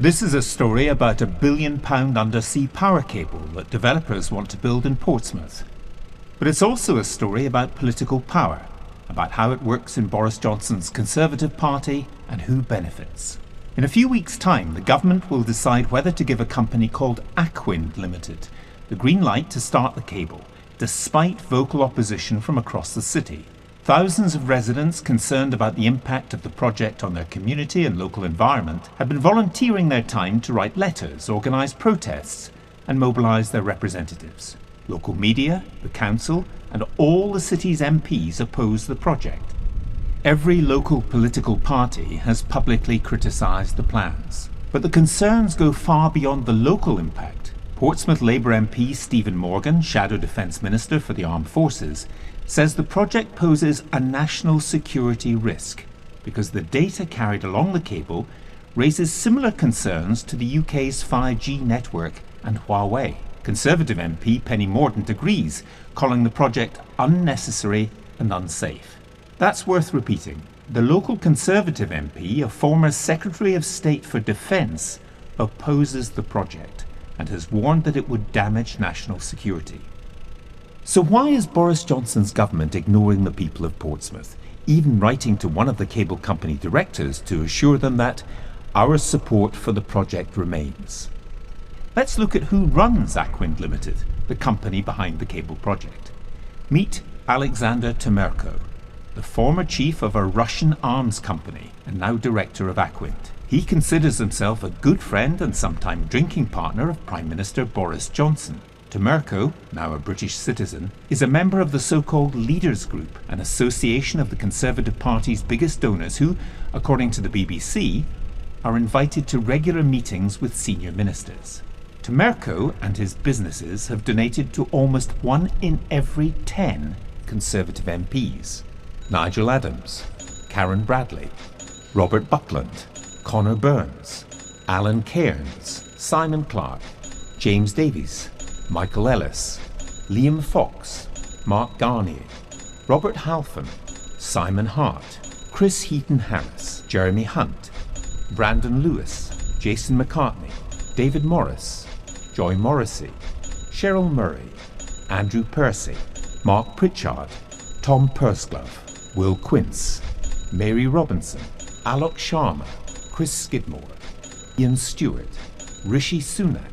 This is a story about a £1 billion undersea power cable that developers want to build in Portsmouth. But it's also a story about political power, about how it works in Boris Johnson's Conservative Party and who benefits. In a few weeks' time, the government will decide whether to give a company called Aquind Limited the green light to start the cable, despite vocal opposition from across the city. Thousands of residents concerned about the impact of the project on their community and local environment have been volunteering their time to write letters, organise protests and mobilise their representatives. Local media, the council and all the city's MPs oppose the project. Every local political party has publicly criticised the plans. But the concerns go far beyond the local impact. Portsmouth Labour MP Stephen Morgan, Shadow Defence Minister for the Armed Forces, says the project poses a national security risk because the data carried along the cable raises similar concerns to the UK's 5G network and Huawei. Conservative MP Penny Mordaunt agrees, calling the project unnecessary and unsafe. That's worth repeating. The local Conservative MP, a former Secretary of State for Defence, opposes the project and has warned that it would damage national security. So why is Boris Johnson's government ignoring the people of Portsmouth, even writing to one of the cable company directors to assure them that our support for the project remains? Let's look at who runs Aquind Limited, the company behind the cable project. Meet Alexander Temerko, the former chief of a Russian arms company and now director of Aquind. He considers himself a good friend and sometime drinking partner of Prime Minister Boris Johnson. Temerko, now a British citizen, is a member of the so-called Leaders Group, an association of the Conservative Party's biggest donors who, according to the BBC, are invited to regular meetings with senior ministers. Temerko and his businesses have donated to almost 1 in every 10 Conservative MPs. Nigel Adams, Karen Bradley, Robert Buckland, Conor Burns, Alan Cairns, Simon Clarke, James Davies, Michael Ellis, Liam Fox, Mark Garnier, Robert Halfon, Simon Hart, Chris Heaton-Harris, Jeremy Hunt, Brandon Lewis, Jason McCartney, David Morris, Joy Morrissey, Cheryl Murray, Andrew Percy, Mark Pritchard, Tom Pursglove, Will Quince, Mary Robinson, Alok Sharma, Chris Skidmore, Ian Stewart, Rishi Sunak,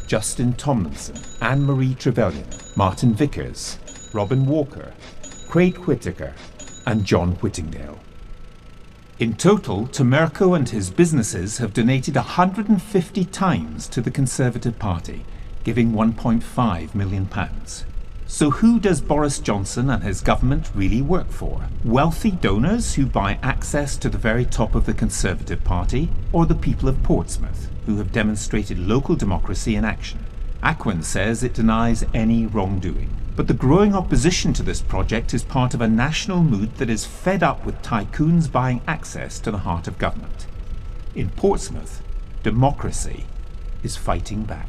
Justin Tomlinson, Anne-Marie Trevelyan, Martin Vickers, Robin Walker, Craig Whittaker and John Whittingdale. In total, Temerko and his businesses have donated 150 times to the Conservative Party, giving £1.5 million. So who does Boris Johnson and his government really work for? Wealthy donors who buy access to the very top of the Conservative Party, or the people of Portsmouth, who have demonstrated local democracy in action? Aquind says it denies any wrongdoing. But the growing opposition to this project is part of a national mood that is fed up with tycoons buying access to the heart of government. In Portsmouth, democracy is fighting back.